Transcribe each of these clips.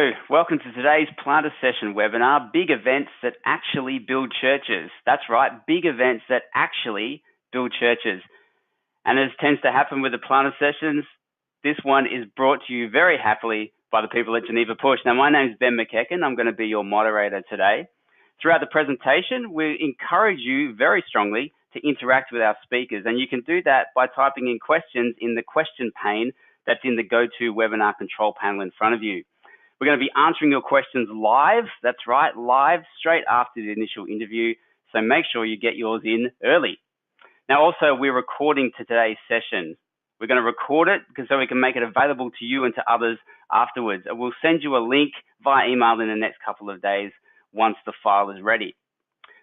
Hello, welcome to today's Planter Session webinar, Big Events That Actually Build Churches. That's right, big events that actually build churches. And as tends to happen with the Planter Sessions, this one is brought to you very happily by the people at Geneva Push. Now, my name is Ben McEachern. I'm going to be your moderator today. Throughout the presentation, we encourage you very strongly to interact with our speakers, and you can do that by typing in questions in the question pane that's in the GoToWebinar control panel in front of you. We're going to be answering your questions live. That's right, live, straight after the initial interview. So make sure you get yours in early. Now, also, we're recording today's session. We're going to record it so we can make it available to you and to others afterwards. And we'll send you a link via email in the next couple of days once the file is ready.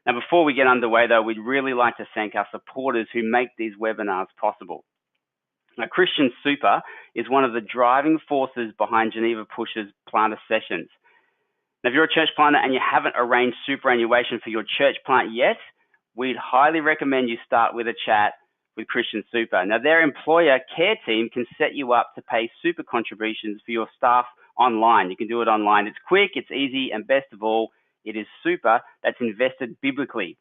Now, before we get underway, though, we'd really like to thank our supporters who make these webinars possible. Now, Christian Super is one of the driving forces behind Geneva Push's Planter Sessions. Now, if you're a church planter and you haven't arranged superannuation for your church plant yet, we'd highly recommend you start with a chat with Christian Super. Now, their employer care team can set you up to pay super contributions for your staff online. You can do it online. It's quick, it's easy, and best of all, it is super that's invested biblically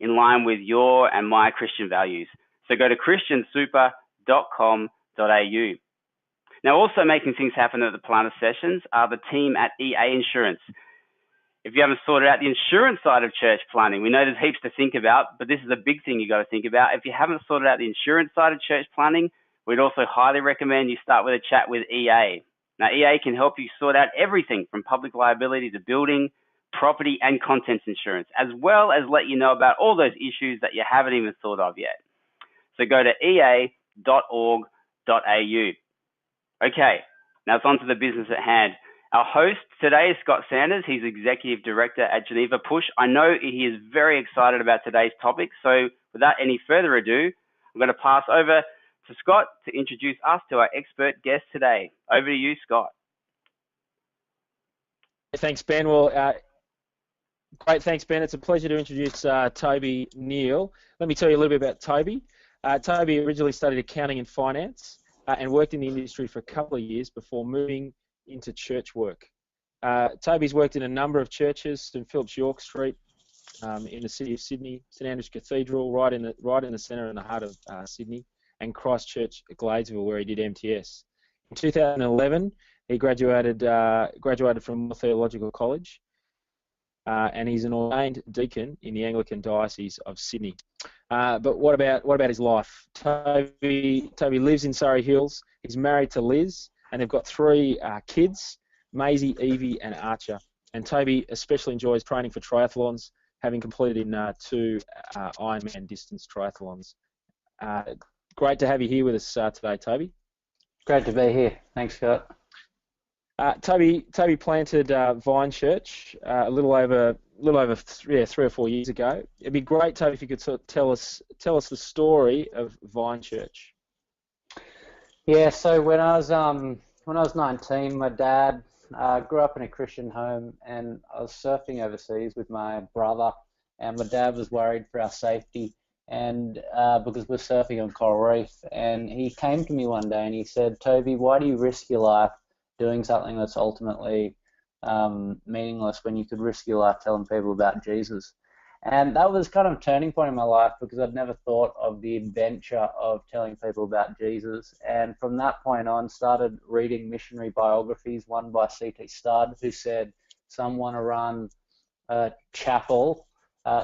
in line with your and my Christian values. So go to christiansuper.com.au. Now, also making things happen at the Planter Sessions are the team at EA Insurance. If you haven't sorted out the insurance side of church planting, we know there's heaps to think about, but this is a big thing you got to think about. If you haven't sorted out the insurance side of church planting, we'd also highly recommend you start with a chat with EA. Now, EA can help you sort out everything from public liability to building, property and contents insurance, as well as let you know about all those issues that you haven't even thought of yet. So go to ea.org.au. Okay, now it's on to the business at hand. Our host today is Scott Sanders. He's Executive Director at Geneva Push. I know he is very excited about today's topic. So without any further ado, I'm going to pass over to Scott to introduce us to our expert guest today. Over to you, Scott. Thanks, Ben. Well, great, thanks, Ben. It's a pleasure to introduce Toby Neal. Let me tell you a little bit about Toby. Toby originally studied accounting and finance and worked in the industry for a couple of years before moving into church work. Toby's worked in a number of churches: St Philip's York Street in the city of Sydney, St Andrew's Cathedral right in the centre in the heart of Sydney, and Christchurch at Gladesville, where he did MTS. In 2011, he graduated from Moore Theological College, and he's an ordained deacon in the Anglican Diocese of Sydney. But what about his life? Toby lives in Surrey Hills. He's married to Liz, and they've got three kids, Maisie, Evie, and Archer. And Toby especially enjoys training for triathlons, having completed in 2 Ironman distance triathlons. Great to have you here with us today, Toby. Great to be here. Thanks, Scott. Toby planted Vine Church a little over 3 or 4 years ago. It'd be great, Toby, if you could sort of tell us the story of Vine Church. Yeah, so when I was 19, my dad grew up in a Christian home, and I was surfing overseas with my brother, and my dad was worried for our safety, and because we're surfing on coral reef, and he came to me one day and he said, "Toby, why do you risk your life doing something that's ultimately meaningless when you could risk your life telling people about Jesus?" And that was kind of a turning point in my life, because I'd never thought of the adventure of telling people about Jesus. And from that point on, started reading missionary biographies, one by C.T. Studd, who said, "Some want to run a chapel,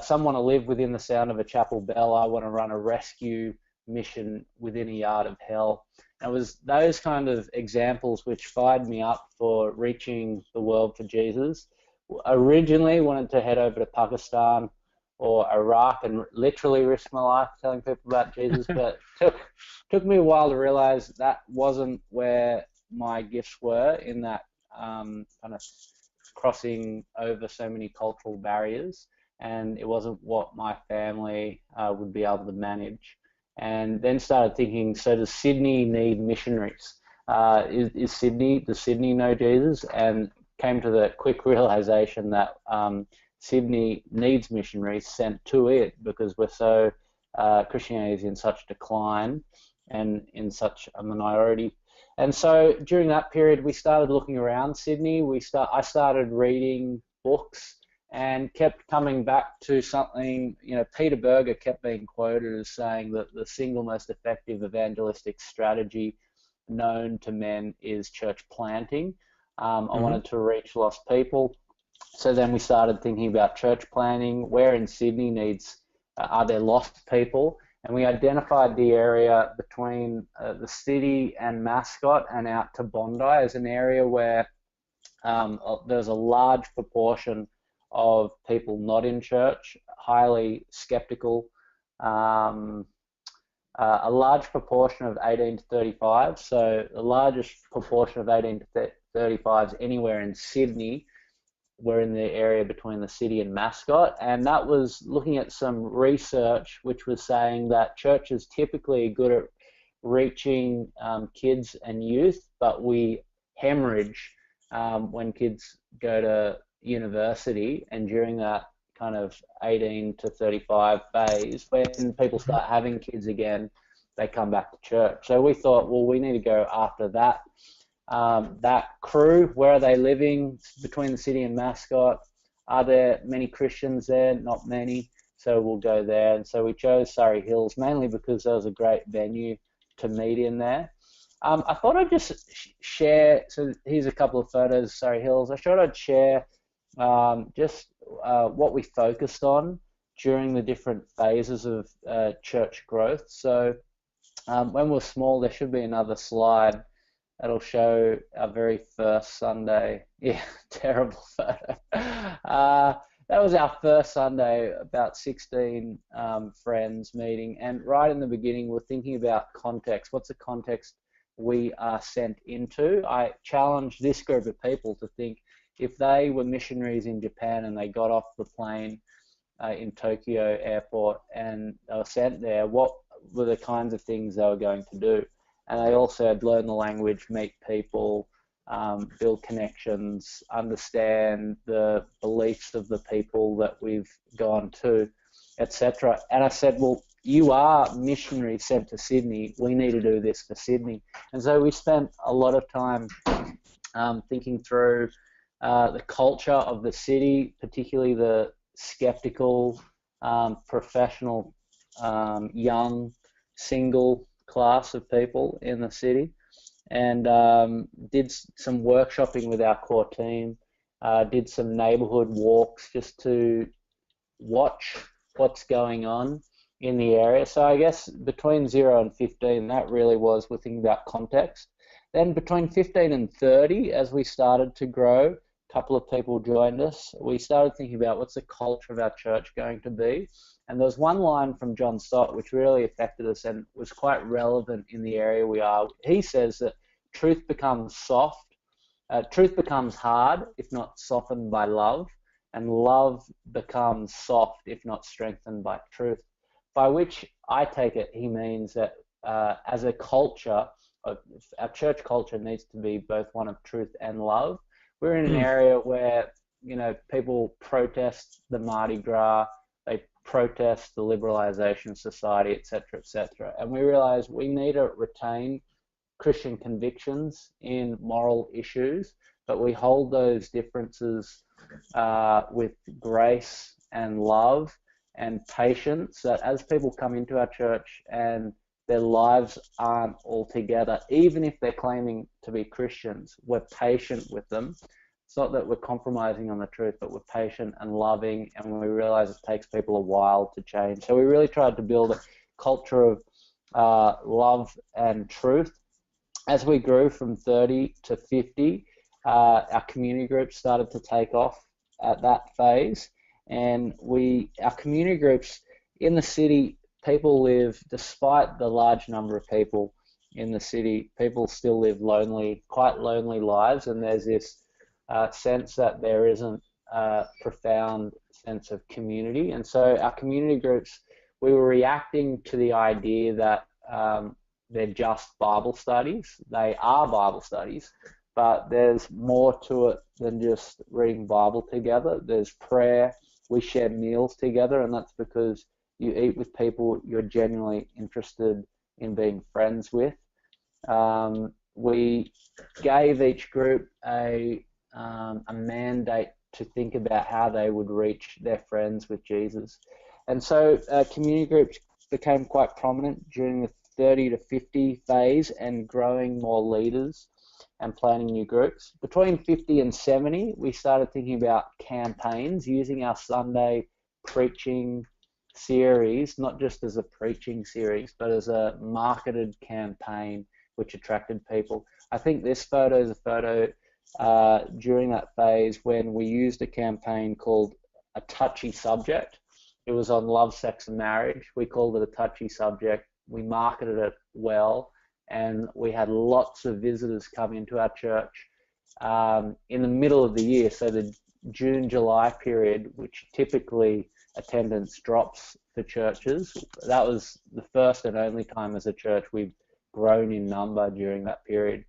some want to live within the sound of a chapel bell. I want to run a rescue mission within a yard of hell." It was those kind of examples which fired me up for reaching the world for Jesus. Originally wanted to head over to Pakistan or Iraq and literally risk my life telling people about Jesus, but took me a while to realize that wasn't where my gifts were, in that kind of crossing over so many cultural barriers, and it wasn't what my family would be able to manage. And then started thinking, so does Sydney need missionaries? Does Sydney know Jesus? And came to the quick realization that Sydney needs missionaries sent to it, because we're so Christianity is in such decline and in such a minority. And so during that period, we started looking around Sydney. I started reading books and kept coming back to something. Peter Berger kept being quoted as saying that the single most effective evangelistic strategy known to men is church planting. I wanted to reach lost people. So then we started thinking about church planting. Where in Sydney are there lost people? And we identified the area between the city and Mascot and out to Bondi as an area where there's a large proportion of people not in church, highly skeptical, a large proportion of 18 to 35. So the largest proportion of 18 to 35s anywhere in Sydney were in the area between the city and Mascot, and that was looking at some research which was saying that churches typically are good at reaching kids and youth, but we hemorrhage when kids go to university, and during that kind of 18 to 35 phase, when people start having kids again, they come back to church. So we thought, well, we need to go after that crew. Where are they living between the city and Mascot? Are there many Christians there? Not many. So we'll go there. And so we chose Surrey Hills mainly because there was a great venue to meet in there. I thought I'd just share, so here's a couple of photos of Surrey Hills. I thought I'd share what we focused on during the different phases of church growth. So when we're small, there should be another slide. That'll show our very first Sunday. Yeah, terrible photo. That was our first Sunday, about 16 friends meeting. And right in the beginning, we're thinking about context. What's the context we are sent into? I challenged this group of people to think, if they were missionaries in Japan and they got off the plane in Tokyo airport and they were sent there, what were the kinds of things they were going to do? And they all said, learn the language, meet people, build connections, understand the beliefs of the people that we've gone to, etc. And I said, well, you are missionaries sent to Sydney. We need to do this for Sydney. And so we spent a lot of time thinking through the culture of the city, particularly the skeptical, professional, young, single class of people in the city, and did some workshopping with our core team, did some neighbourhood walks just to watch what's going on in the area. So I guess between 0 and 15, that really was, we're thinking about context. Then between 15 and 30, as we started to grow, a couple of people joined us. We started thinking about what's the culture of our church going to be. And there was one line from John Stott which really affected us and was quite relevant in the area we are. He says that truth becomes hard if not softened by love, and love becomes soft if not strengthened by truth. By which I take it he means that as a culture, our church culture needs to be both one of truth and love. We're in an area where people protest the Mardi Gras, they protest the liberalization of society, etc., etc. And we realize we need to retain Christian convictions in moral issues, but we hold those differences with grace and love and patience, that as people come into our church and their lives aren't all together, even if they're claiming to be Christians, we're patient with them. It's not that we're compromising on the truth, but we're patient and loving, and we realize it takes people a while to change. So we really tried to build a culture of love and truth. As we grew from 30 to 50, our community groups started to take off at that phase, and our community groups in the city, people live, despite the large number of people in the city, people still live quite lonely lives, and there's this sense that there isn't a profound sense of community. And so our community groups, we were reacting to the idea that they're just Bible studies. They are Bible studies, but there's more to it than just reading Bible together. There's prayer. We share meals together, and that's because you eat with people you're genuinely interested in being friends with. we gave each group a mandate to think about how they would reach their friends with Jesus. And so community groups became quite prominent during the 30 to 50 phase and growing more leaders and planning new groups. Between 50 and 70, we started thinking about campaigns using our Sunday preaching series, not just as a preaching series, but as a marketed campaign which attracted people. I think this photo is a photo during that phase when we used a campaign called A Touchy Subject. It was on love, sex, and marriage. We called it A Touchy Subject. We marketed it well, and we had lots of visitors come into our church in the middle of the year, so the June-July period, which typically attendance drops for churches. That was the first and only time as a church we've grown in number during that period.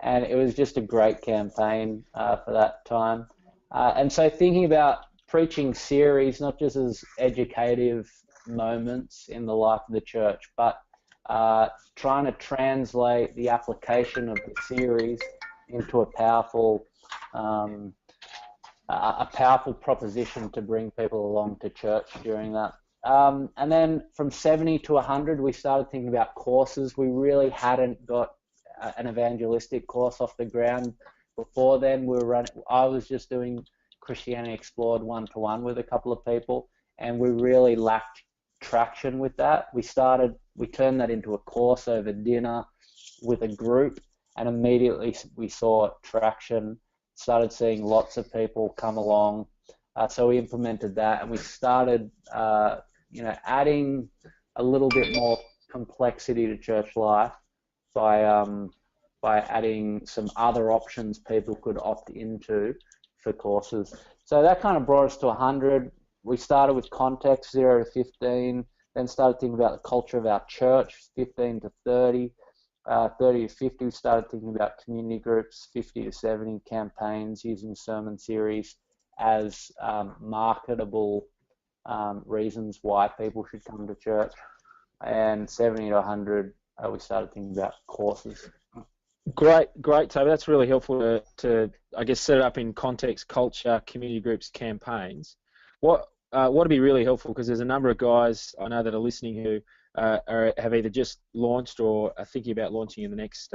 and it was just a great campaign for that time. And so thinking about preaching series, not just as educative moments in the life of the church, but trying to translate the application of the series into a powerful proposition to bring people along to church during that. And then from 70 to 100, we started thinking about courses. We really hadn't got an evangelistic course off the ground. Before then, I was just doing Christianity Explored one-to-one with a couple of people, and we really lacked traction with that. We turned that into a course over dinner with a group, and immediately we saw traction, started seeing lots of people come along. So we implemented that, and we started adding a little bit more complexity to church life by adding some other options people could opt into for courses. So that kind of brought us to 100. We started with context, 0 to 15, then started thinking about the culture of our church, 15 to 30, 30 to 50, we started thinking about community groups, 50 to 70 campaigns using sermon series as marketable reasons why people should come to church, and 70 to 100, we started thinking about courses. Great, Toby. That's really helpful to I guess, set it up in context, culture, community groups, campaigns. What would be really helpful, because there's a number of guys I know that are listening who have either just launched or are thinking about launching in the next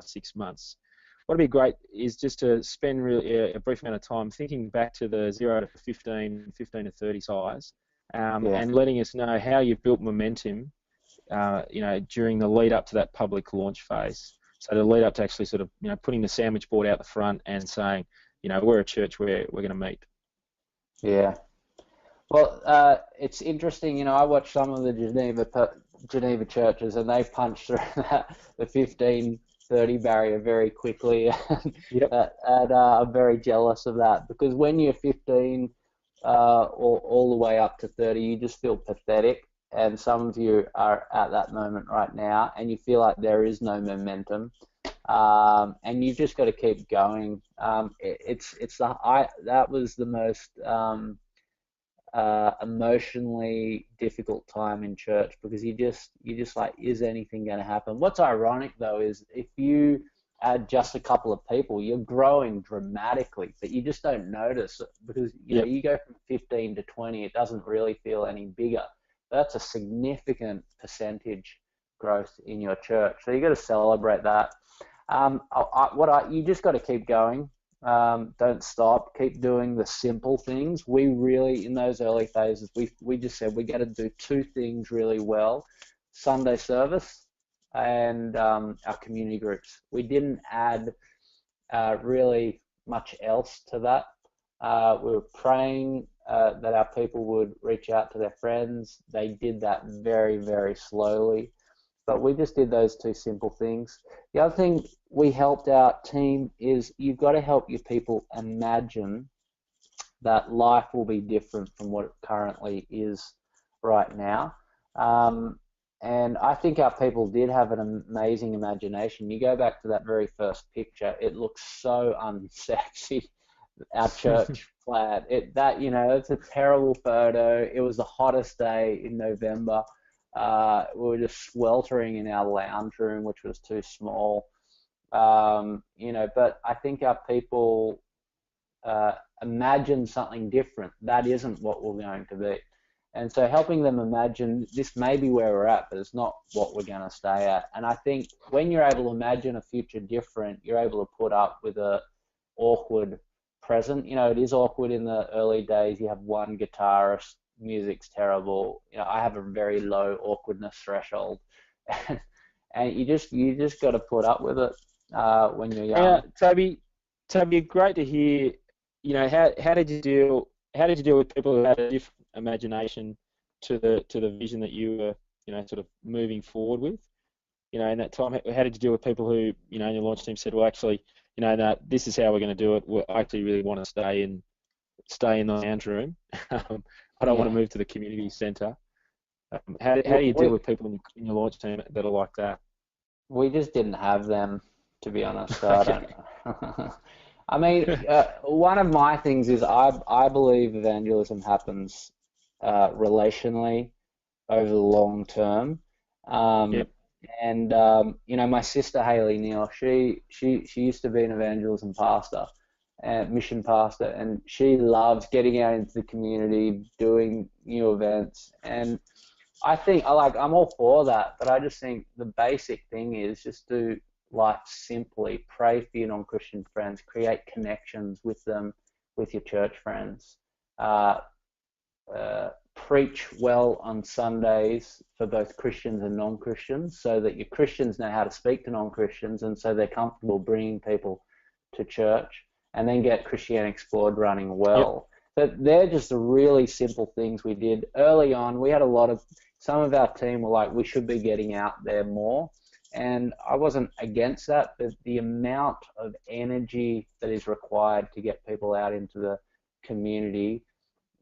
6 months. What would be great is just to spend really a brief amount of time thinking back to the 0 to 15, 15 to 30 size, and letting us know how you've built momentum, during the lead up to that public launch phase. So the lead up to actually sort of, putting the sandwich board out the front and saying, we're a church where we're going to meet. Yeah. Well, it's interesting, I watched some of the Geneva churches, and they punched through the 15, 30 barrier very quickly. Yep. And I'm very jealous of that, because when you're 15 all the way up to 30, you just feel pathetic. And some of you are at that moment right now, and you feel like there is no momentum, and you've just got to keep going. That was the most emotionally difficult time in church, because you just like, is anything going to happen? What's ironic though is if you add just a couple of people, you're growing dramatically, but you just don't notice it, because you go from 15 to 20, it doesn't really feel any bigger. That's a significant percentage growth in your church, so you got to celebrate that. You just got to keep going. Don't stop. Keep doing the simple things. We really, in those early phases, we just said we got to do two things really well: Sunday service and our community groups. We didn't add really much else to that. We were praying that our people would reach out to their friends. They did that very, very slowly, but we just did those two simple things. The other thing we helped our team is you've got to help your people imagine that life will be different from what it currently is right now. And I think our people did have an amazing imagination. You go back to that very first picture, it looks so unsexy, our church flat. It's a terrible photo. It was the hottest day in November. We were just sweltering in our lounge room, which was too small. But I think our people imagine something different. That isn't what we're going to be. And so helping them imagine this may be where we're at, but it's not what we're going to stay at. And I think when you're able to imagine a future different, you're able to put up with a awkward present. It is awkward in the early days. You have one guitarist, music's terrible. I have a very low awkwardness threshold, and you just got to put up with it when you're young. Toby, great to hear. How did you deal with people who had a different imagination to the vision that you were sort of moving forward with? In that time, how did you deal with people who in your launch team said, well, actually, that this is how we're going to do it. I actually really want to stay in the lounge room. I don't want to move to the community centre. How do you deal with people in your launch team that are like that? We just didn't have them, to be honest. So I don't know. I mean, one of my things is I believe evangelism happens relationally over the long term. And my sister Hayley Neal, she used to be an evangelism pastor and mission pastor, and she loves getting out into the community, doing new events. And I think I'm all for that, but I just think the basic thing is just do life simply. Pray for your non-Christian friends, create connections with them, with your church friends. Preach well on Sundays for both Christians and non-Christians, so that your Christians know how to speak to non-Christians, and so they're comfortable bringing people to church, and then get Christianity Explored running well. But they're just the really simple things we did early on. We had some of our team were like, we should be getting out there more. And I wasn't against that, but the amount of energy that is required to get people out into the community,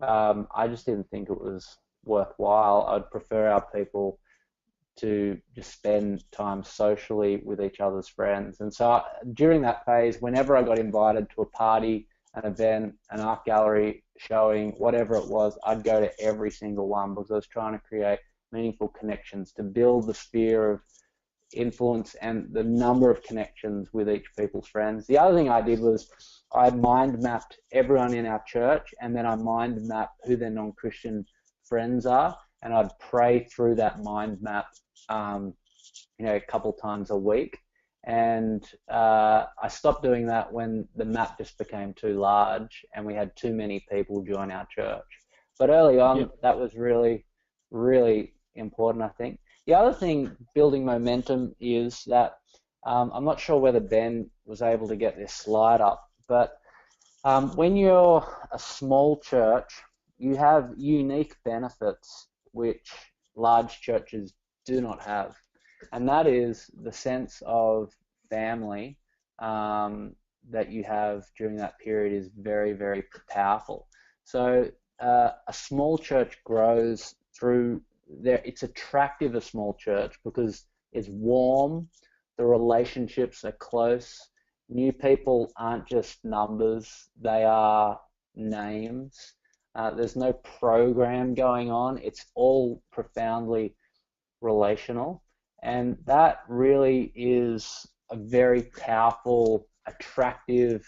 I just didn't think it was worthwhile. I'd prefer our people to just spend time socially with each other's friends. And so during that phase, whenever I got invited to a party, an event, an art gallery showing, whatever it was, I'd go to every single one, because I was trying to create meaningful connections to build the sphere of influence and the number of connections with each people's friends. The other thing I did was I mind mapped everyone in our church, and then I mind mapped who their non-Christian friends are, and I'd pray through that mind map a couple times a week. And I stopped doing that when the map just became too large and we had too many people join our church. But early on, that was really, really important, I think. The other thing, building momentum, is that I'm not sure whether Ben was able to get this slide up, but when you're a small church, you have unique benefits which large churches do not have. And that is the sense of family that you have during that period is very, very powerful. So a small church grows through there. It's attractive, a small church, because it's warm, the relationships are close, new people aren't just numbers, they are names. There's no program going on, it's all profoundly relational. And that really is a very powerful, attractive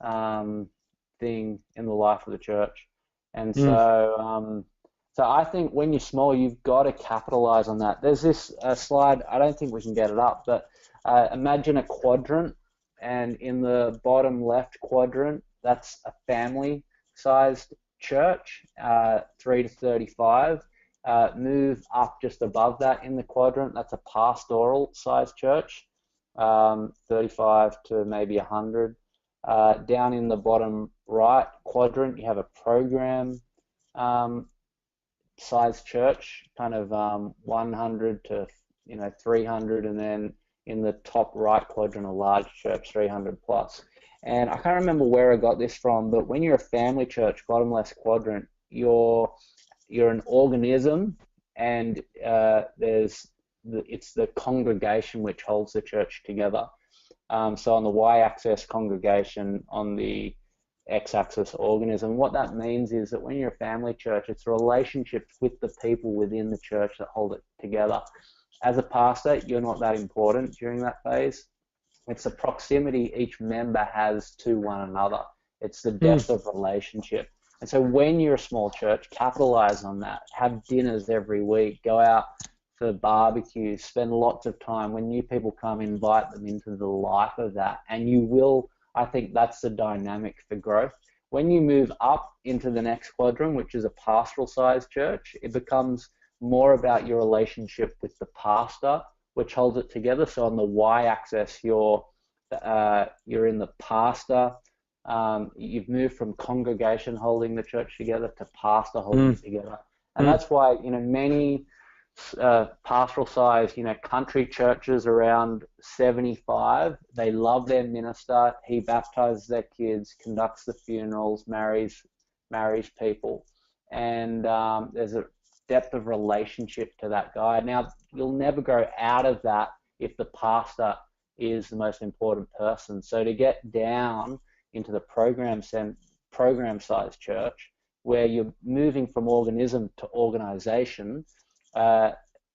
thing in the life of the church. And so I think when you're small, you've got to capitalize on that. There's this slide, I don't think we can get it up, but imagine a quadrant, and in the bottom left quadrant, that's a family-sized church, 3 to 35. Move up just above that in the quadrant, that's a pastoral sized church, 35 to maybe 100. Down in the bottom right quadrant, you have a program sized church, kind of 100 to 300, and then in the top right quadrant, a large church, 300 plus. And I can't remember where I got this from, but when you're a family church, bottom left quadrant, you're an organism, and it's the congregation which holds the church together. So on the y-axis, congregation; on the x-axis organism. What that means is that when you're a family church, it's relationships with the people within the church that hold it together. As a pastor, you're not that important during that phase. It's the proximity each member has to one another. It's the depth of relationship. And so when you're a small church, capitalize on that. Have dinners every week. Go out for barbecues. Spend lots of time. When new people come, invite them into the life of that. And you will, I think that's the dynamic for growth. When you move up into the next quadrant, which is a pastoral-sized church, it becomes more about your relationship with the pastor, which holds it together. So on the y-axis, you're in the pastor. You've moved from congregation holding the church together to pastor holding it together, and that's why many pastoral-sized country churches around 75, they love their minister. He baptizes their kids, conducts the funerals, marries people, and there's a depth of relationship to that guy. Now, you'll never grow out of that if the pastor is the most important person. So to get down into the program-sized church, where you're moving from organism to organization,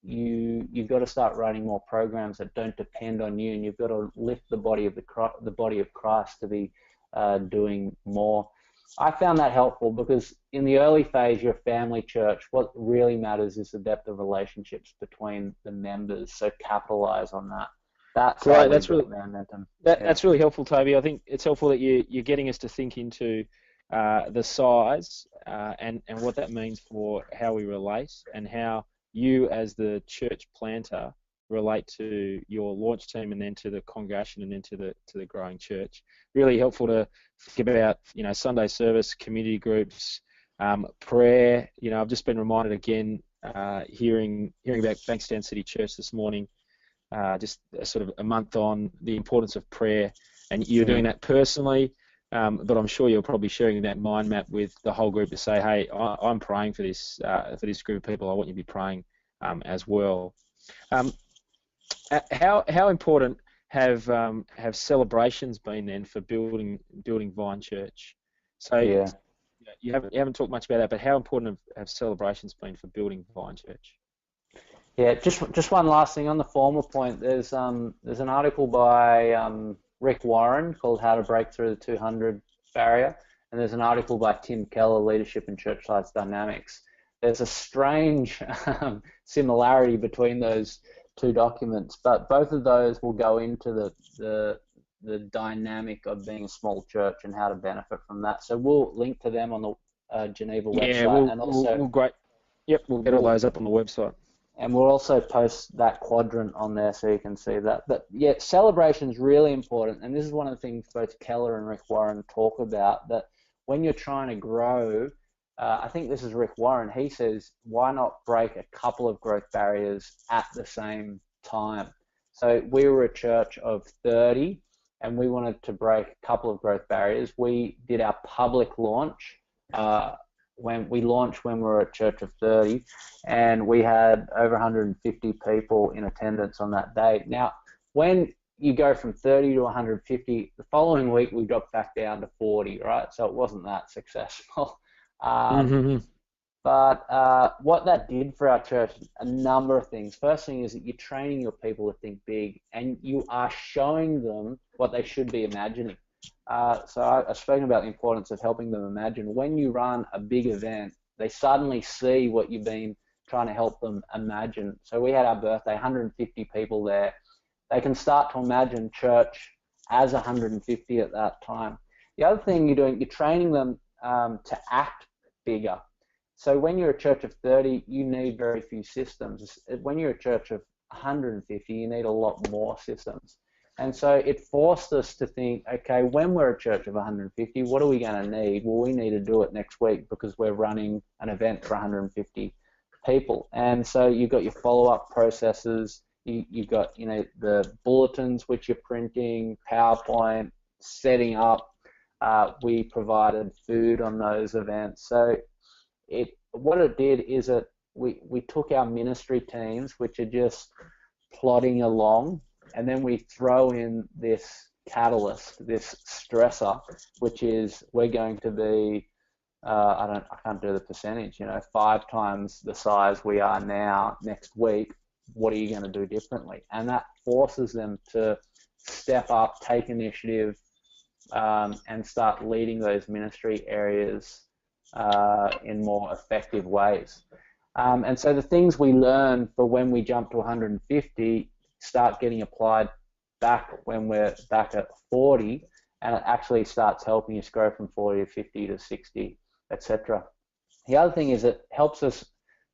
you've got to start running more programs that don't depend on you, and you've got to lift the body of Christ to be doing more. I found that helpful because in the early phase, your family church, what really matters is the depth of relationships between the members. So capitalize on that. That's right. That's really momentum. That's really helpful, Toby. I think it's helpful that you're getting us to think into the size and what that means for how we relate, and how you as the church planter relate to your launch team, and then to the congregation, and then to the growing church. Really helpful to think about Sunday service, community groups, prayer. I've just been reminded again, hearing about Bankstown City Church this morning, just sort of a month on, the importance of prayer, and you're doing that personally, but I'm sure you're probably sharing that mind map with the whole group to say, hey, I'm praying for this group of people. I want you to be praying as well. How important have celebrations been then for building Vine Church? So you haven't talked much about that, but how important have celebrations been for building Vine Church? Yeah, just one last thing on the former point. There's an article by Rick Warren called "How to Break Through the 200 Barrier," and there's an article by Tim Keller, "Leadership and Church Size Dynamics." There's a strange similarity between those two documents, but both of those will go into the dynamic of being a small church and how to benefit from that. So we'll link to them on the Geneva website, we'll get all those up on the website. And we'll also post that quadrant on there so you can see that. But yeah, celebration is really important, and this is one of the things both Keller and Rick Warren talk about, that when you're trying to grow, I think this is Rick Warren, he says, why not break a couple of growth barriers at the same time? So we were a church of 30, and we wanted to break a couple of growth barriers. We did our public launch when we were a church of 30, and we had over 150 people in attendance on that day. Now, when you go from 30 to 150, the following week we dropped back down to 40, right? So it wasn't that successful. But what that did for our church, a number of things. First thing is that you're training your people to think big, and you are showing them what they should be imagining. So I've spoken about the importance of helping them imagine. When you run a big event, they suddenly see what you've been trying to help them imagine. So we had our birthday, 150 people there. They can start to imagine church as 150 at that time. The other thing you're training them to act bigger. So when you're a church of 30, you need very few systems. When you're a church of 150, you need a lot more systems. And so it forced us to think, okay, when we're a church of 150, what are we going to need? Well, we need to do it next week because we're running an event for 150 people. And so you've got your follow-up processes. You've got, the bulletins which you're printing, PowerPoint, setting up. We provided food on those events. So what it did is that we took our ministry teams, which are just plodding along, and then we throw in this catalyst, this stressor, which is we're going to be, I can't do the percentage, 5 times the size we are now next week. What are you going to do differently? And that forces them to step up, take initiative, and start leading those ministry areas in more effective ways. And so the things we learn for when we jump to 150 start getting applied back when we're back at 40, and it actually starts helping us grow from 40 to 50 to 60, etc. The other thing is it helps us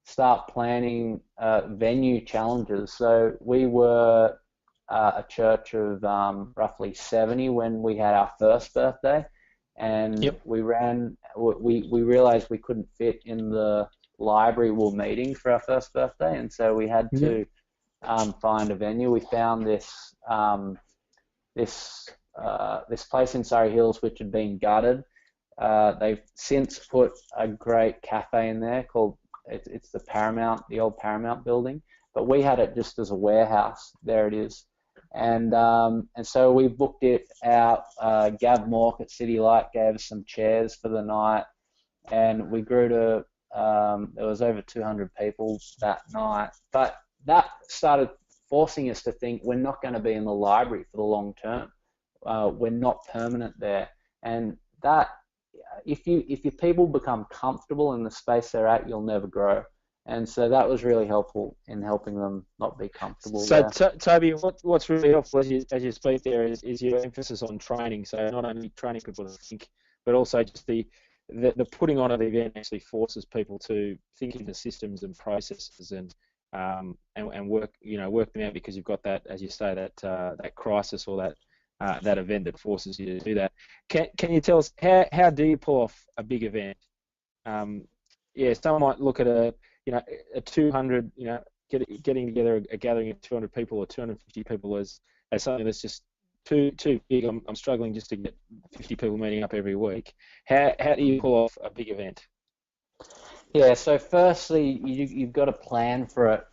start planning venue challenges. So we were a church of roughly 70 when we had our first birthday, and we realized we couldn't fit in the library we were meeting for our first birthday, and so we had to find a venue. We found this place in Surrey Hills which had been gutted. They've since put a great cafe in there called it's the Paramount, the old Paramount building, but we had it just as a warehouse. There it is. And so we booked it out. Gav Mork at City Light gave us some chairs for the night, and we grew to there was over 200 people that night. But that started forcing us to think we're not going to be in the library for the long term. We're not permanent there, and that if your people become comfortable in the space they're at, you'll never grow. And so that was really helpful in helping them not be comfortable so there. Toby, what's really helpful as you speak there is your emphasis on training. So not only training people to think, but also just the putting on of the event actually forces people to think into systems and processes and work them out, because you've got that, as you say, that crisis or that event that forces you to do that. Can you tell us how do you pull off a big event? Someone might look at a 200, getting together a gathering of 200 people or 250 people as something that's just too big. I'm struggling just to get 50 people meeting up every week. How do you pull off a big event? Yeah, so firstly, you've got to plan for it,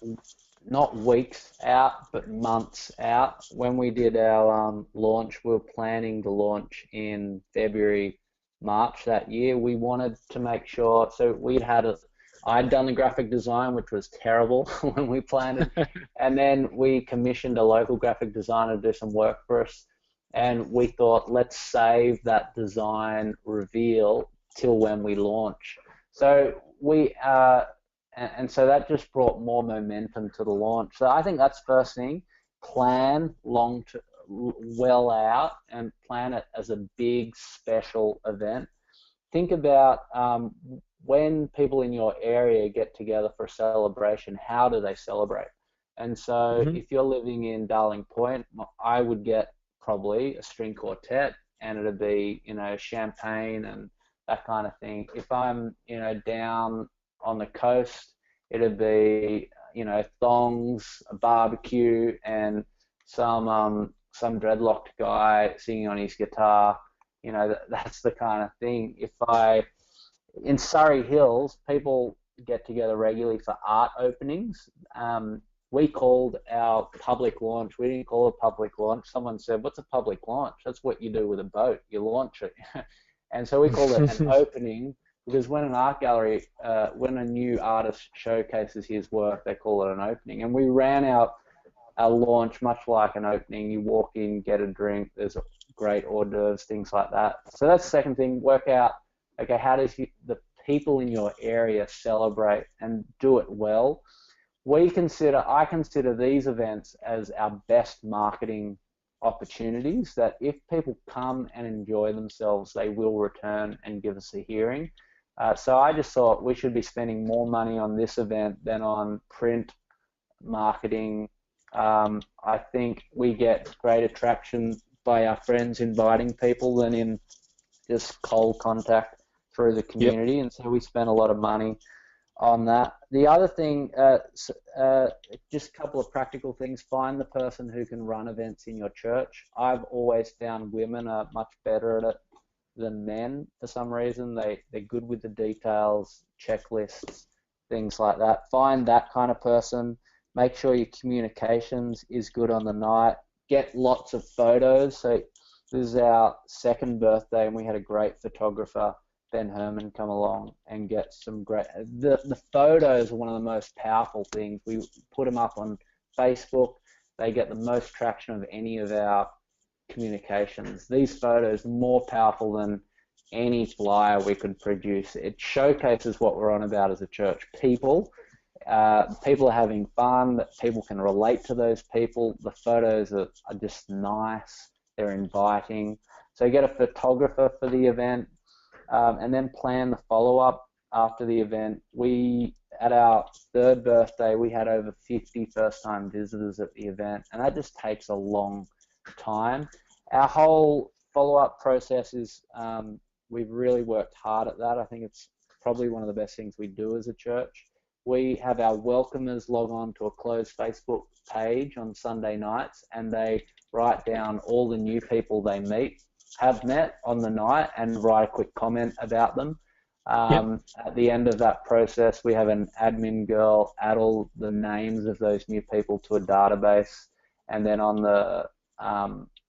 not weeks out, but months out. When we did our launch, we were planning to launch in February, March that year. We wanted to make sure, so I'd done the graphic design, which was terrible when we planned it, and then we commissioned a local graphic designer to do some work for us, and we thought, let's save that design reveal till when we launch. So and so that just brought more momentum to the launch. So I think that's first thing, plan well out and plan it as a big special event. Think about when people in your area get together for a celebration, how do they celebrate? And so if you're living in Darling Point, I would get probably a string quartet, and it'd be, champagne and that kind of thing. If I'm, down on the coast, it'd be, thongs, a barbecue, and some dreadlocked guy singing on his guitar. That's the kind of thing. In Surrey Hills, people get together regularly for art openings. We called our public launch, we didn't call it a public launch. Someone said, what's a public launch? That's what you do with a boat. You launch it. And so we called it an opening, because when an art gallery, when a new artist showcases his work, they call it an opening. And we ran our launch much like an opening. You walk in, get a drink, there's great hors d'oeuvres, things like that. So that's the second thing, work out, okay, how does the people in your area celebrate, and do it well. I consider these events as our best marketing opportunities, that if people come and enjoy themselves, they will return and give us a hearing. So I just thought we should be spending more money on this event than on print marketing. I think we get great attraction by our friends inviting people than in just cold contact through the community. And so we spend a lot of money on that. The other thing, just a couple of practical things. Find the person who can run events in your church. I've always found women are much better at it than men for some reason. They're good with the details, checklists, things like that. Find that kind of person. Make sure your communications is good on the night. Get lots of photos. So this is our second birthday, and we had a great photographer, Ben Herman, come along and get some great. The photos are one of the most powerful things. We put them up on Facebook. They get the most traction of any of our communications. These photos are more powerful than any flyer we could produce. It showcases what we're on about as a church. People are having fun, that people can relate to those people. The photos are just nice, they're inviting. So you get a photographer for the event, and then plan the follow-up after the event. At our third birthday, we had over 50 first-time visitors at the event, and that just takes a long time. Our whole follow-up process is, we've really worked hard at that. I think it's probably one of the best things we do as a church. We have our welcomers log on to a closed Facebook page on Sunday nights, and they write down all the new people they have met on the night, and write a quick comment about them. At the end of that process, we have an admin girl add all the names of those new people to a database, and then on the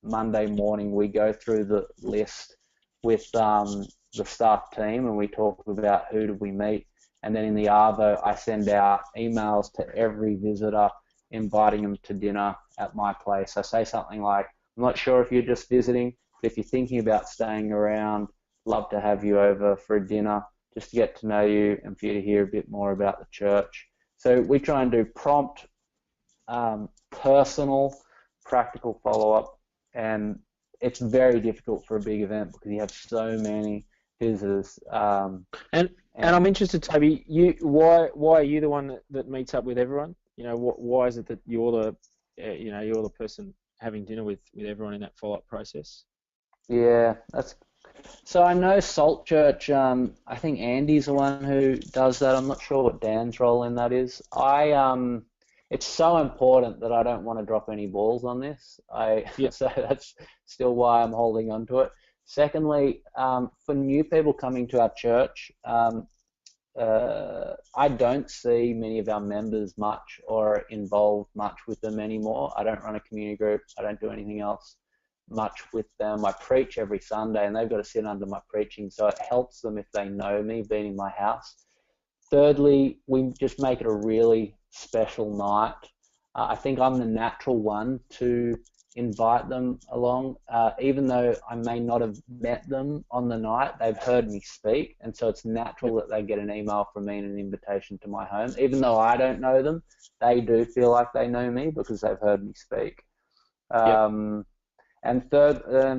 Monday morning, we go through the list with the staff team, and we talk about who did we meet. And then in the Arvo, I send out emails to every visitor inviting them to dinner at my place. I say something like, I'm not sure if you're just visiting, but if you're thinking about staying around, love to have you over for a dinner just to get to know you and for you to hear a bit more about the church. So we try and do prompt, personal, practical follow-up, and it's very difficult for a big event because you have so many visitors. And I'm interested, Toby, why are you the one that meets up with everyone? Why is it that you're the person having dinner with everyone in that follow-up process? Yeah, so I know Salt Church. I think Andy's the one who does that. I'm not sure what Dan's role in that is. It's so important that I don't want to drop any balls on this. So that's still why I'm holding on to it. Secondly, for new people coming to our church, I don't see many of our members much or involved much with them anymore. I don't run a community group. I don't do anything else much with them. I preach every Sunday, and they've got to sit under my preaching, so it helps them if they know me being in my house. Thirdly, we just make it a really special night. I think I'm the natural one to invite them along, even though I may not have met them on the night. They've heard me speak, and so it's natural that they get an email from me and an invitation to my home. Even though I don't know them, they do feel like they know me because they've heard me speak. And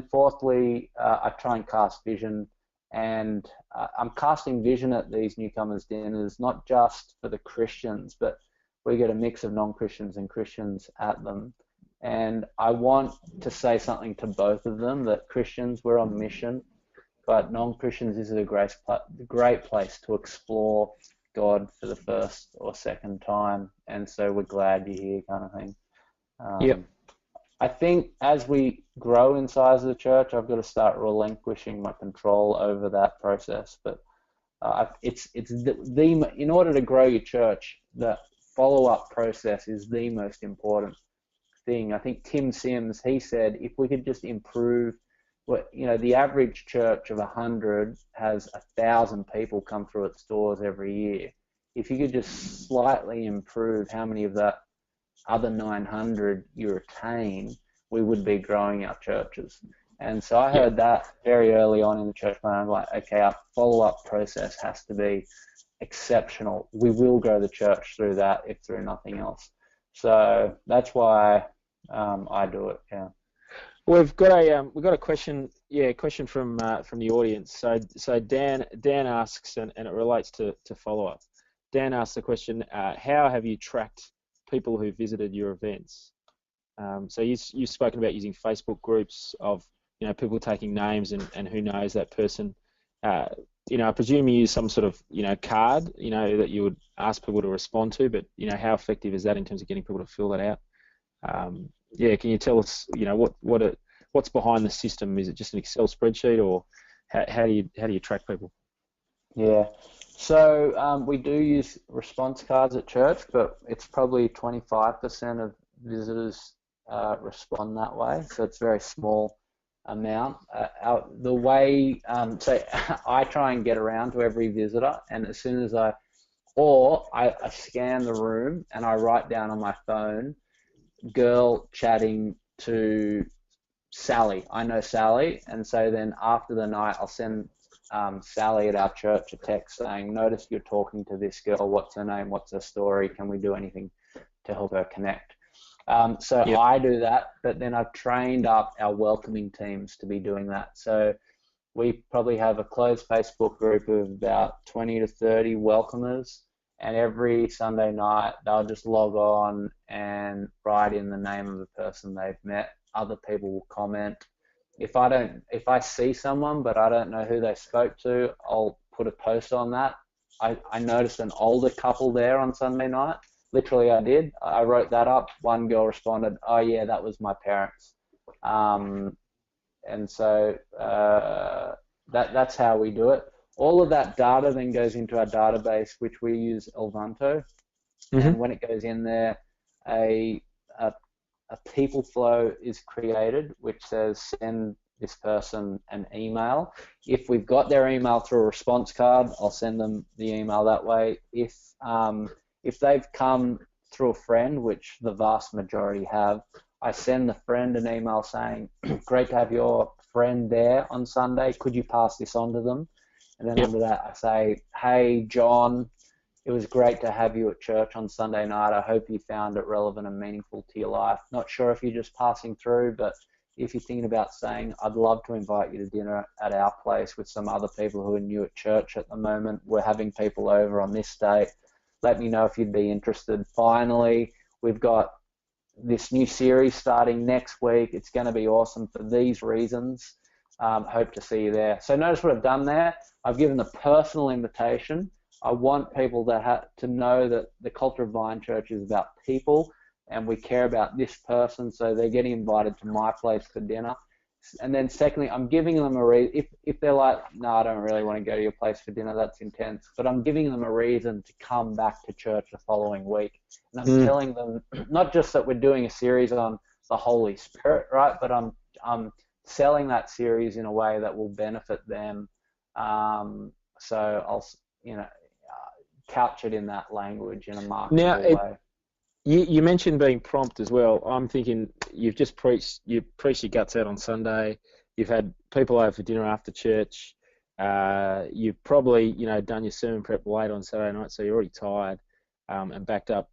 fourthly, I try and cast vision, and I'm casting vision at these newcomers' dinners, not just for the Christians, but we get a mix of non-Christians and Christians at them. And I want to say something to both of them, that Christians, we're on mission, but non-Christians, this is a great place to explore God for the first or second time, and so we're glad you're here, kind of thing. I think as we grow in size of the church, I've got to start relinquishing my control over that process. But in order to grow your church, the follow-up process is the most important thing. I think Tim Sims, he said, if we could just improve, the average church of 100 has 1,000 people come through its doors every year. If you could just slightly improve how many of that other 900 you retain, we would be growing our churches. And so I heard that very early on in the church plan. I'm like, okay, our follow-up process has to be exceptional. We will grow the church through that, if through nothing else. So that's why I do it. Yeah. We've got a question from the audience. So Dan asks, and it relates to follow-up. Dan asks the question: how have you tracked people who visited your events? So you've spoken about using Facebook groups of people taking names and who knows that person. I presume you use some sort of card that you would ask people to respond to, but how effective is that in terms of getting people to fill that out? Can you tell us what's behind the system? Is it just an Excel spreadsheet, or how do you track people? Yeah. So we do use response cards at church, but it's probably 25% of visitors respond that way. So it's very small amount. The way, so I try and get around to every visitor, and as soon as I scan the room and I write down on my phone, girl chatting to Sally. I know Sally, and so then after the night, I'll send Sally at our church a text saying, notice you're talking to this girl, what's her name, what's her story, can we do anything to help her connect? So yep. I do that, but then I've trained up our welcoming teams to be doing that. So we probably have a closed Facebook group of about 20 to 30 welcomers, and every Sunday night they'll just log on and write in the name of the person they've met. Other people will comment. If I see someone but I don't know who they spoke to, I'll put a post on that. I noticed an older couple there on Sunday night. Literally, I did. I wrote that up. One girl responded, "Oh yeah, that was my parents." And so that's how we do it. All of that data then goes into our database, which we use Elvanto. Mm-hmm. And when it goes in there, a people flow is created, which says send this person an email. If we've got their email through a response card, I'll send them the email that way. If they've come through a friend, which the vast majority have, I send the friend an email saying, great to have your friend there on Sunday. Could you pass this on to them? And then under that, I say, hey, John, it was great to have you at church on Sunday night. I hope you found it relevant and meaningful to your life. Not sure if you're just passing through, but if you're thinking about staying, I'd love to invite you to dinner at our place with some other people who are new at church at the moment. We're having people over on this date. Let me know if you'd be interested. Finally, we've got this new series starting next week. It's going to be awesome for these reasons. Hope to see you there. So notice what I've done there. I've given the personal invitation. I want people to know that the culture of Vine Church is about people, and we care about this person, so they're getting invited to my place for dinner. And then secondly, I'm giving them a reason. If they're like, no, I don't really want to go to your place for dinner, that's intense, but I'm giving them a reason to come back to church the following week. And I'm telling them not just that we're doing a series on the Holy Spirit, right, but I'm selling that series in a way that will benefit them. So I'll, couch it in that language in a marketable way. You mentioned being prompt as well. I'm thinking you preached your guts out on Sunday. You've had people over for dinner after church. You've probably done your sermon prep late on Saturday night, so you're already tired and backed up.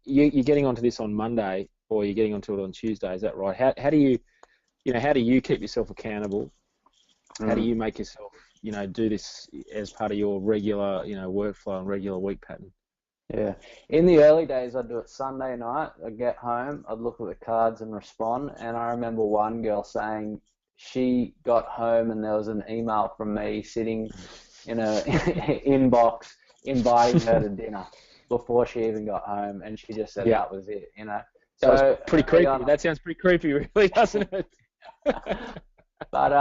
You're getting onto this on Monday, or you're getting onto it on Tuesday. Is that right? How do you keep yourself accountable? How do you make yourself do this as part of your regular workflow and regular week pattern? Yeah. In the early days, I'd do it Sunday night. I'd get home, I'd look at the cards and respond. And I remember one girl saying she got home and there was an email from me sitting in her inbox inviting her to dinner before she even got home. And she just said that was it, So that was pretty creepy. That sounds pretty creepy, really, doesn't it? But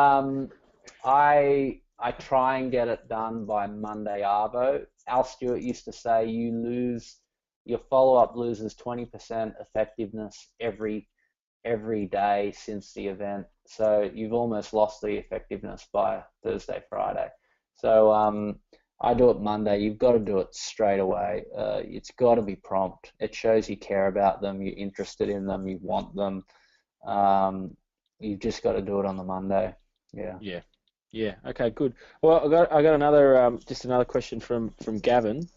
I try and get it done by Monday Arvo. Al Stewart used to say your follow-up loses 20% effectiveness every day since the event. So you've almost lost the effectiveness by Thursday, Friday. So I do it Monday. You've got to do it straight away. It's got to be prompt. It shows you care about them, you're interested in them, you want them. You've just got to do it on the Monday. Yeah. Yeah. Okay. Good. Well, I got another just another question from Gavin,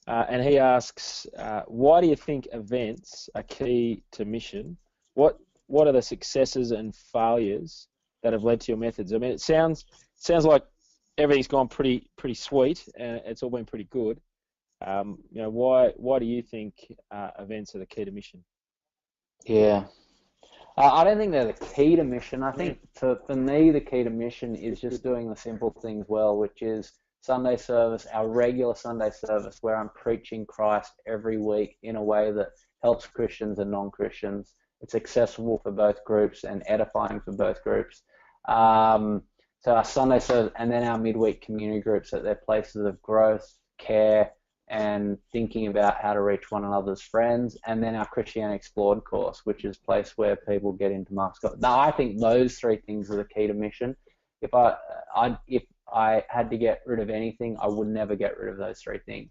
and he asks, why do you think events are key to mission? What are the successes and failures that have led to your methods? I mean, it sounds like everything's gone pretty sweet, and it's all been pretty good. Why do you think events are the key to mission? Yeah. I don't think they're the key to mission. I think for me, the key to mission is just doing the simple things well, which is Sunday service, our regular Sunday service, where I'm preaching Christ every week in a way that helps Christians and non-Christians. It's accessible for both groups and edifying for both groups. So our Sunday service and then our midweek community groups at their places of growth, care, and thinking about how to reach one another's friends, and then our Christianity Explored course, which is a place where people get into Mark's God. Now, I think those three things are the key to mission. If I had to get rid of anything, I would never get rid of those three things.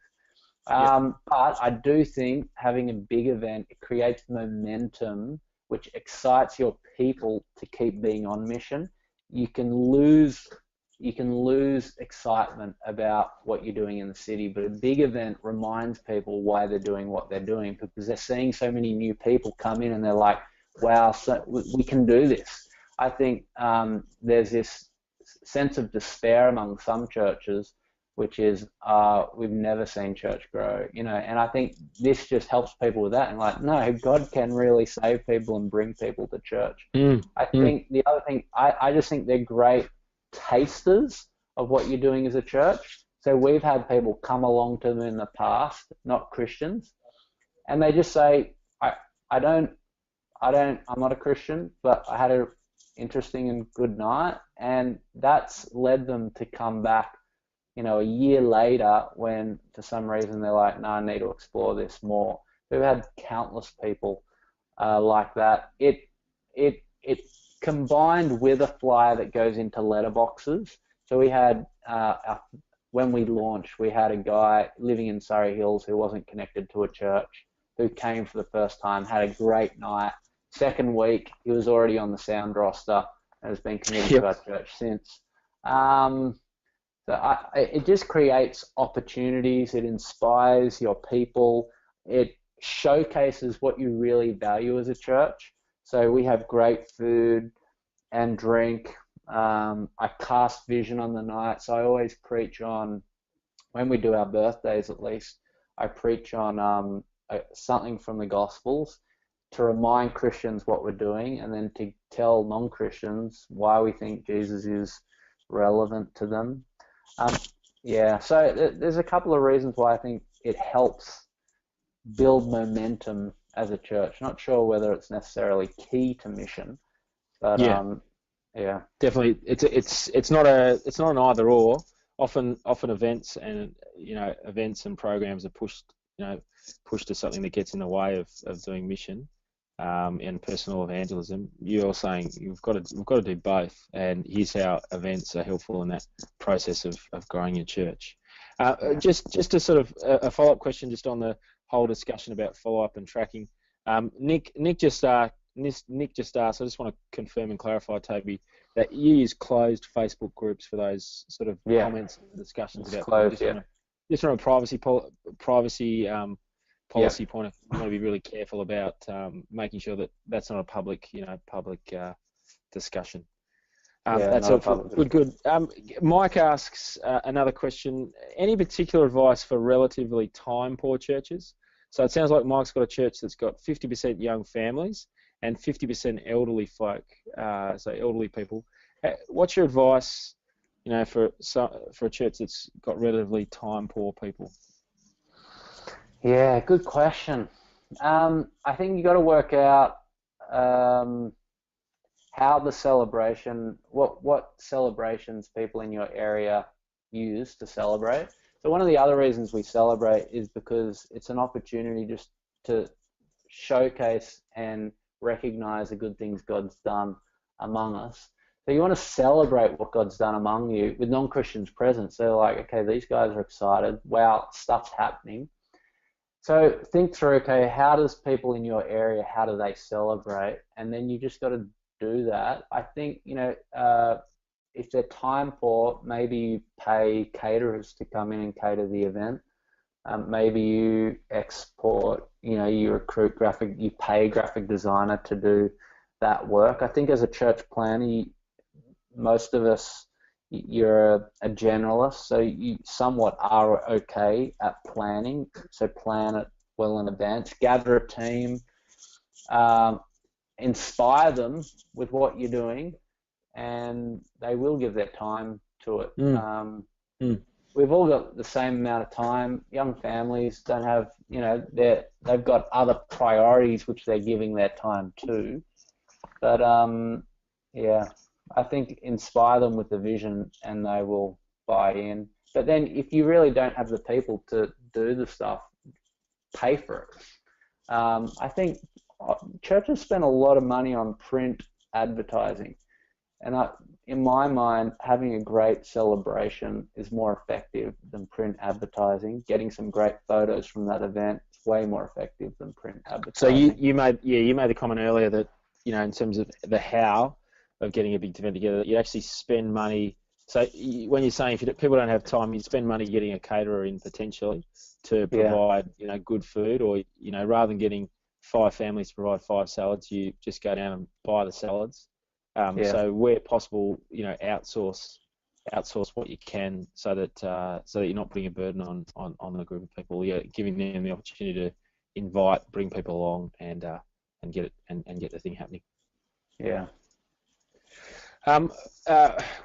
But I do think having a big event, it creates momentum, which excites your people to keep being on mission. You can lose excitement about what you're doing in the city, but a big event reminds people why they're doing what they're doing, because they're seeing so many new people come in and they're like, wow, so we can do this. I think there's this sense of despair among some churches, which is we've never seen church grow, and I think this just helps people with that, and like, no, God can really save people and bring people to church. I think the other thing, I just think they're great tasters of what you're doing as a church. So we've had people come along to them in the past, not Christians, and they just say, I'm not a Christian, but I had an interesting and good night, and that's led them to come back, a year later when for some reason they're like, no, I need to explore this more. We've had countless people like that. It combined with a flyer that goes into letterboxes. So we had, when we launched, we had a guy living in Surrey Hills who wasn't connected to a church, who came for the first time, had a great night. Second week, he was already on the sound roster and has been committed to our church since. It just creates opportunities. It inspires your people. It showcases what you really value as a church. So we have great food and drink. I cast vision on the night. So I always preach on, when we do our birthdays at least, I preach on something from the Gospels to remind Christians what we're doing, and then to tell non-Christians why we think Jesus is relevant to them. So there's a couple of reasons why I think it helps build momentum as a church. Not sure whether it's necessarily key to mission, but definitely it's not an either or. Often events and programs are pushed to something that gets in the way of doing mission and personal evangelism. You're saying we've got to do both, and here's how events are helpful in that process of growing your church. Just a sort of a follow-up question just on the whole discussion about follow-up and tracking. Nick just asked. I just want to confirm and clarify, Toby, that you use closed Facebook groups for those sort of comments and discussions about closed, just from a privacy policy point of view. You want to be really careful about making sure that that's not a public discussion. That's helpful. Good. Mike asks another question. Any particular advice for relatively time-poor churches? So it sounds like Mike's got a church that's got 50% young families and 50% elderly folk, so elderly people. What's your advice, for a church that's got relatively time-poor people? Yeah, good question. I think you got to work out how the celebration, what celebrations people in your area use to celebrate. So one of the other reasons we celebrate is because it's an opportunity just to showcase and recognize the good things God's done among us. So you want to celebrate what God's done among you with non-Christians present. So like, okay, these guys are excited. Wow, stuff's happening. So think through, okay, how does people in your area, how do they celebrate? And then you just got to do that. I think, if they're time poor, maybe you pay caterers to come in and cater the event. Maybe you export, you recruit you pay graphic designer to do that work. I think as a church planner, most of us, you're a generalist, so you somewhat are okay at planning. So plan it well in advance. Gather a team, inspire them with what you're doing, and they will give their time to it. We've all got the same amount of time. Young families don't have, they've got other priorities which they're giving their time to. But I think inspire them with the vision and they will buy in. But then if you really don't have the people to do the stuff, pay for it. I think churches spend a lot of money on print advertising. And in my mind, having a great celebration is more effective than print advertising. Getting some great photos from that event is way more effective than print advertising. So you made the comment earlier that, in terms of the how of getting a big event together, you actually spend money. So when you're saying if people don't have time, you spend money getting a caterer in potentially to provide good food, or rather than getting 5 families to provide 5 salads, you just go down and buy the salads. So where possible, outsource what you can, so that you're not putting a burden on the group of people. You're giving them the opportunity to bring people along, and get the thing happening. Yeah.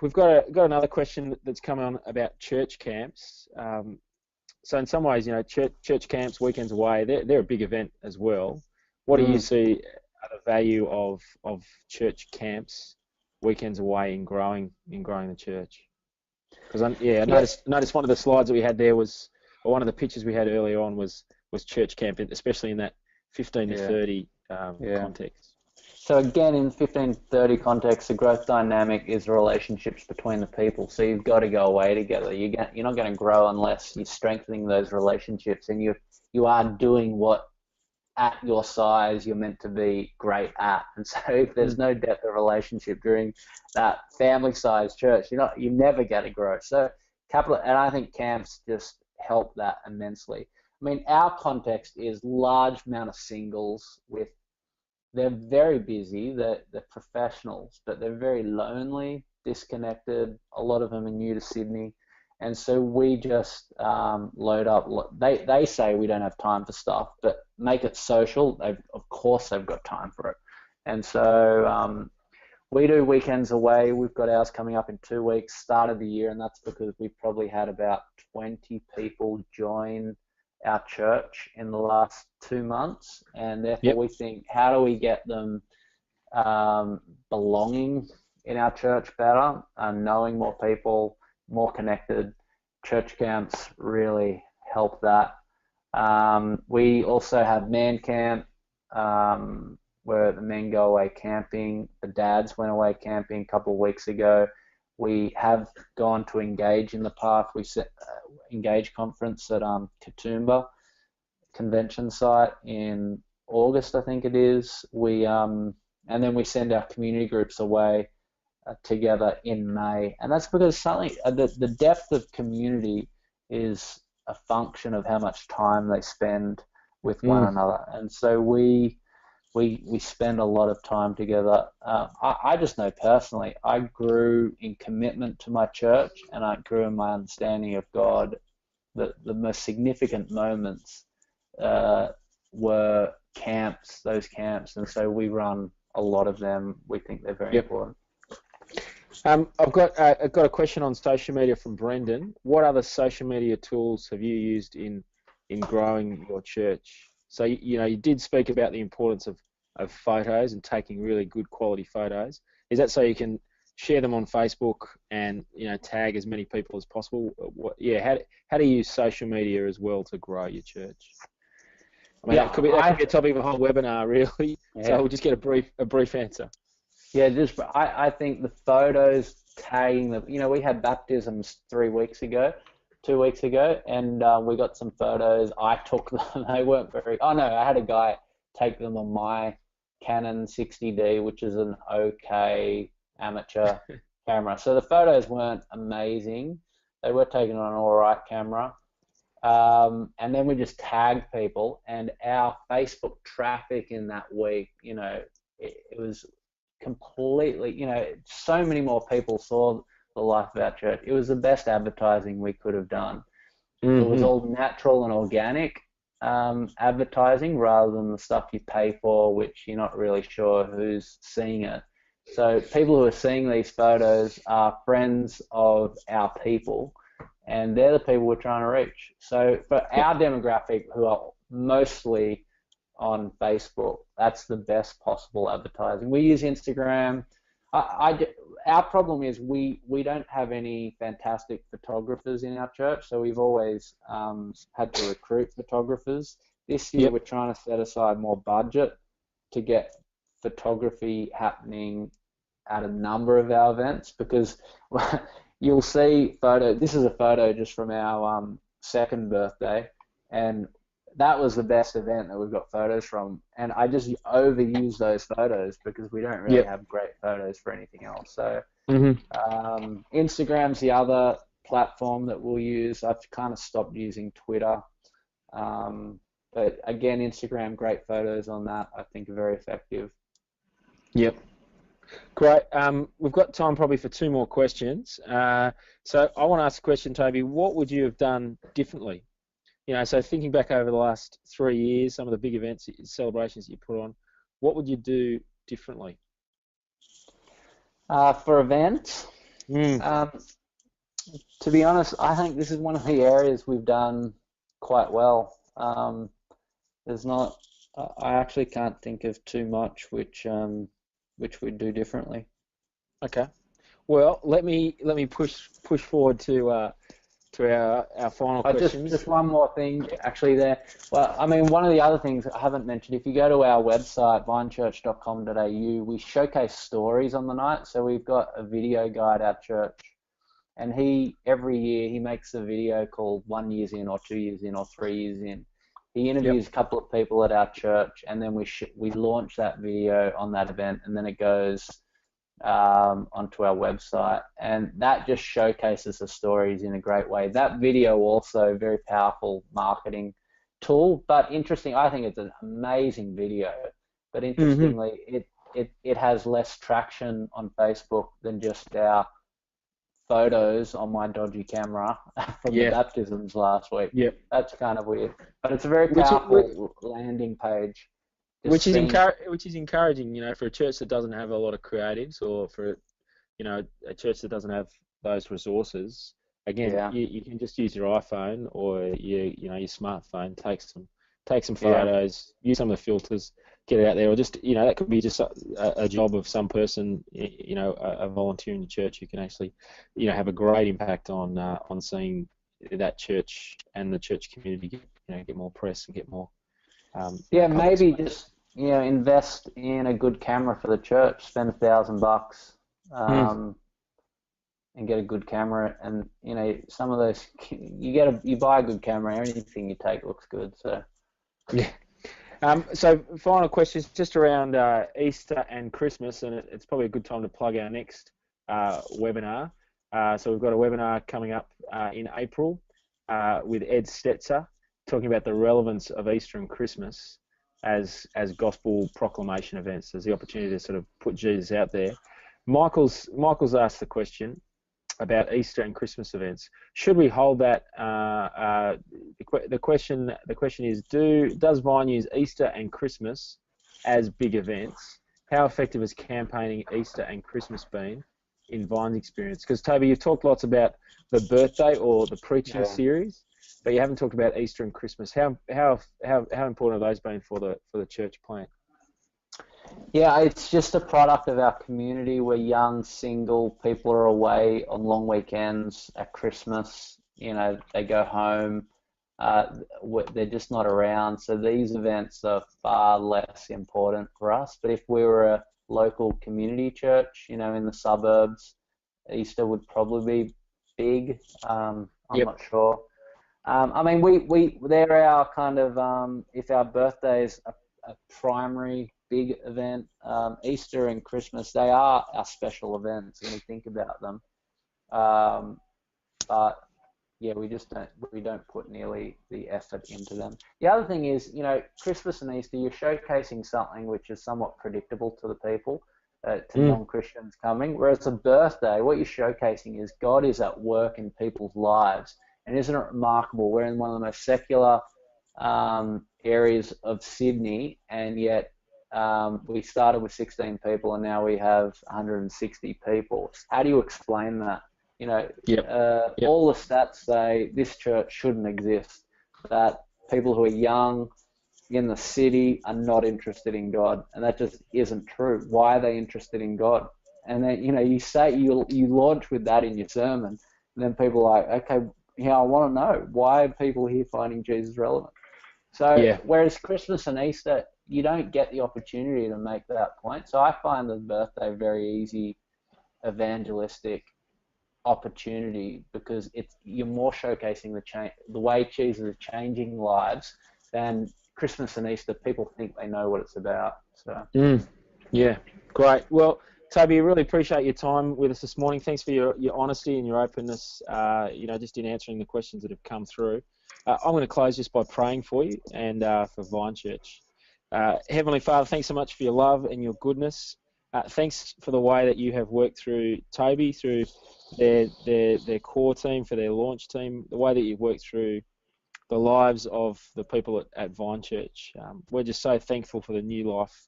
We've got another question that's come on about church camps. So in some ways, church camps, weekends away, they're a big event as well. What do you see the value of church camps, weekends away, in growing the church? Because I noticed one of the slides that we had there was, or one of the pictures we had earlier on was church camp, especially in that 15 to 30 context. So again, in the 15 to 30 context, the growth dynamic is the relationships between the people. So you've got to go away together. You're not going to grow unless you're strengthening those relationships, and you are doing what at your size you're meant to be great at. And so if there's no depth of relationship during that family-sized church, you're never going to grow. So and I think camps just help that immensely. I mean, our context is large amount of singles they're very busy, they're professionals, but they're very lonely, disconnected. A lot of them are new to Sydney. And so we just load up. They say we don't have time for stuff, but make it social. Of course they've got time for it. And so we do weekends away. We've got ours coming up in 2 weeks, start of the year, and that's because we've probably had about 20 people join our church in the last 2 months. And therefore we think, how do we get them belonging in our church better, knowing more people, more connected? Church camps really help that. We also have man camp, where the men go away camping. The dads went away camping a couple of weeks ago. We have gone to Engage in the past. We set Engage conference at Katoomba convention site in August, I think it is. And then we send our community groups away together in May, and that's because the depth of community is a function of how much time they spend with one another, and so we spend a lot of time together. I just know personally, I grew in commitment to my church, and I grew in my understanding of God. The most significant moments were those camps, and so we run a lot of them. We think they're very important. I've got a question on social media from Brendan. What other social media tools have you used in growing your church? So you did speak about the importance of photos and taking really good quality photos. Is that so you can share them on Facebook and tag as many people as possible? How do you use social media as well to grow your church? I mean, that could be a topic of a whole webinar, really. Yeah. So we'll just get a brief answer. Yeah, I think the photos, tagging them. We had baptisms 2 weeks ago, and we got some photos. I took them. They weren't very. Oh no, I had a guy take them on my Canon 60D, which is an okay amateur camera. So the photos weren't amazing. They were taken on an alright camera. And then we just tagged people, and our Facebook traffic in that week, it was completely, so many more people saw the life of our church. It was the best advertising we could have done. Mm-hmm. It was all natural and organic advertising rather than the stuff you pay for, which you're not really sure who's seeing it. So people who are seeing these photos are friends of our people, and they're the people we're trying to reach. So for our demographic, who are mostly on Facebook, that's the best possible advertising. We use Instagram. our problem is we don't have any fantastic photographers in our church, so we've always had to recruit photographers. This year we're trying to set aside more budget to get photography happening at a number of our events, because you'll see this is a photo just from our second birthday, and that was the best event that we've got photos from, and I just overuse those photos because we don't really have great photos for anything else. So Instagram's the other platform that we'll use. I've kind of stopped using Twitter, but again, Instagram, great photos on that, I think are very effective. Yep. Great. We've got time probably for 2 more questions. So I want to ask a question, Toby. What would you have done differently? So thinking back over the last 3 years, some of the big events, celebrations that you put on, what would you do differently? For events, to be honest, I think this is one of the areas we've done quite well. I actually can't think of too much which we'd do differently. Okay. Well, let me push forward to our final questions. Just one more thing, actually, there. Well, I mean, one of the other things I haven't mentioned, if you go to our website, unchurched.com.au, we showcase stories on the night. So we've got a video guy at our church, and every year he makes a video called 1 year in or 2 years in or 3 years in. He interviews a couple of people at our church, and then we launch that video on that event, and then it goes onto our website, and that just showcases the stories in a great way. That video also very powerful marketing tool, but interesting. I think it's an amazing video, but interestingly, it has less traction on Facebook than just our photos on my dodgy camera from the baptisms last week. That's kind of weird, but it's a very powerful landing page. Which is encouraging, for a church that doesn't have a lot of creatives, or for a church that doesn't have those resources. Again, you can just use your iPhone or your smartphone, take some photos, use some of the filters, get it out there, or just that could be just a job of some person, a volunteer in the church who can actually have a great impact on seeing that church and the church community get more press and get more. Maybe just invest in a good camera for the church. Spend $1,000 and get a good camera. And some of those you buy a good camera. Anything you take looks good. So So final question is just around Easter and Christmas, and it's probably a good time to plug our next webinar. So we've got a webinar coming up in April with Ed Stetzer, talking about the relevance of Easter and Christmas as gospel proclamation events. There's the opportunity to sort of put Jesus out there. Michael's asked the question about Easter and Christmas events. Should we hold that? The question is: does Vine use Easter and Christmas as big events? How effective has campaigning Easter and Christmas been in Vine's experience? Because Toby, you've talked lots about the birthday or the preaching series, but you haven't talked about Easter and Christmas. How important have those been for the church plant? Yeah, it's just a product of our community where young single people are away on long weekends at Christmas. They go home. They're just not around. So these events are far less important for us. But if we were a local community church, in the suburbs, Easter would probably be big. I'm not sure. I mean, they're our kind of, if our birthday is a primary big event, Easter and Christmas, they are our special events when we think about them. But yeah, we don't put nearly the effort into them. The other thing is, Christmas and Easter, you're showcasing something which is somewhat predictable to the people, to non-Christians coming, whereas a birthday, what you're showcasing is God is at work in people's lives. And isn't it remarkable? We're in one of the most secular areas of Sydney, and yet we started with 16 people and now we have 160 people. How do you explain that? All the stats say this church shouldn't exist, that people who are young in the city are not interested in God, and that just isn't true. Why are they interested in God? And then, you launch with that in your sermon, and then people are like, okay, I want to know, why are people here finding Jesus relevant? So whereas Christmas and Easter, you don't get the opportunity to make that point. So I find the birthday very easy evangelistic opportunity, because you're more showcasing the way Jesus is changing lives than Christmas and Easter. People think they know what it's about. So yeah, great. Well, Toby, I really appreciate your time with us this morning. Thanks for your honesty and your openness, just in answering the questions that have come through. I'm going to close just by praying for you and for Vine Church. Heavenly Father, thanks so much for your love and your goodness. Thanks for the way that you have worked through Toby, through their core team, for their launch team, the way that you've worked through the lives of the people at Vine Church. We're just so thankful for the new life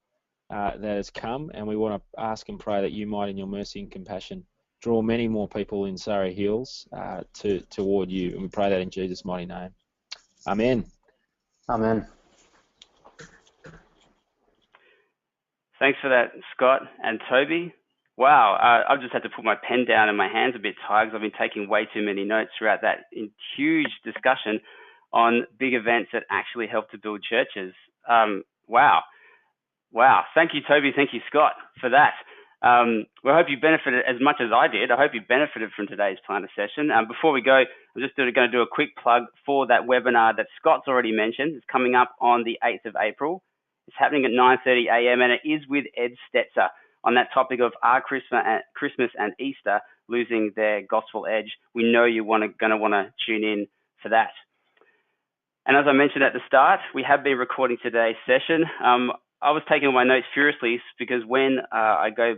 that has come, and we want to ask and pray that you might, in your mercy and compassion, draw many more people in Surrey Hills toward you, and we pray that in Jesus' mighty name. Amen. Amen. Thanks for that, Scott and Toby. Wow, I've just had to put my pen down and my hand's a bit tired because I've been taking way too many notes throughout that huge discussion on big events that actually help to build churches. Wow. Thank you, Toby. Thank you, Scott, for that. We hope you benefited as much as I did. I hope you benefited from today's planter session. Before we go, I'm just going to do a quick plug for that webinar that Scott's already mentioned. It's coming up on the 8th of April. It's happening at 9:30 a.m. and it is with Ed Stetzer on that topic of are Christmas and Easter losing their gospel edge. We know you're going to want to tune in for that. And as I mentioned at the start, we have been recording today's session. I was taking my notes furiously because when I go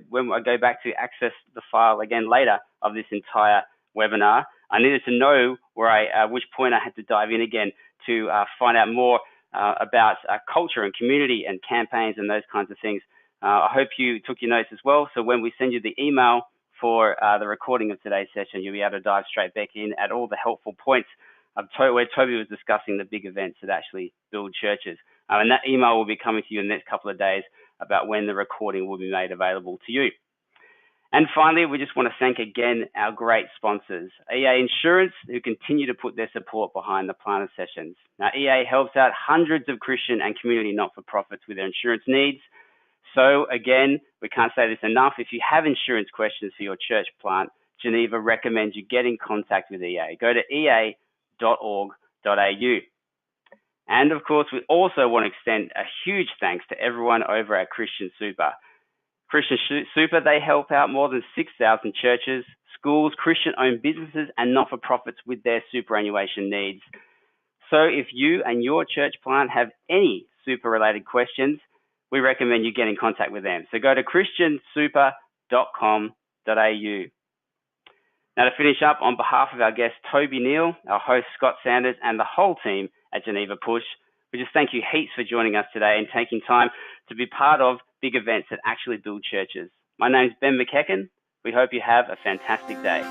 back to access the file again later of this entire webinar, I needed to know which point I had to dive in again to find out more about culture and community and campaigns and those kinds of things. I hope you took your notes as well. So when we send you the email for the recording of today's session, you'll be able to dive straight back in at all the helpful points where Toby was discussing the big events that actually build churches. And that email will be coming to you in the next couple of days about when the recording will be made available to you. And finally, we just want to thank again our great sponsors, EA Insurance, who continue to put their support behind the planter sessions. Now, EA helps out hundreds of Christian and community not-for-profits with their insurance needs. So again, we can't say this enough. If you have insurance questions for your church plant, Geneva recommends you get in contact with EA. Go to ea.org.au. And of course, we also want to extend a huge thanks to everyone over at Christian Super. Christian Super, they help out more than 6,000 churches, schools, Christian-owned businesses, and not-for-profits with their superannuation needs. So if you and your church plant have any super-related questions, we recommend you get in contact with them. So go to christiansuper.com.au. Now, to finish up, on behalf of our guest Toby Neal, our host Scott Sanders, and the whole team at Geneva Push, we just thank you heaps for joining us today and taking time to be part of big events that actually build churches. My name's Ben McKecken. We hope you have a fantastic day.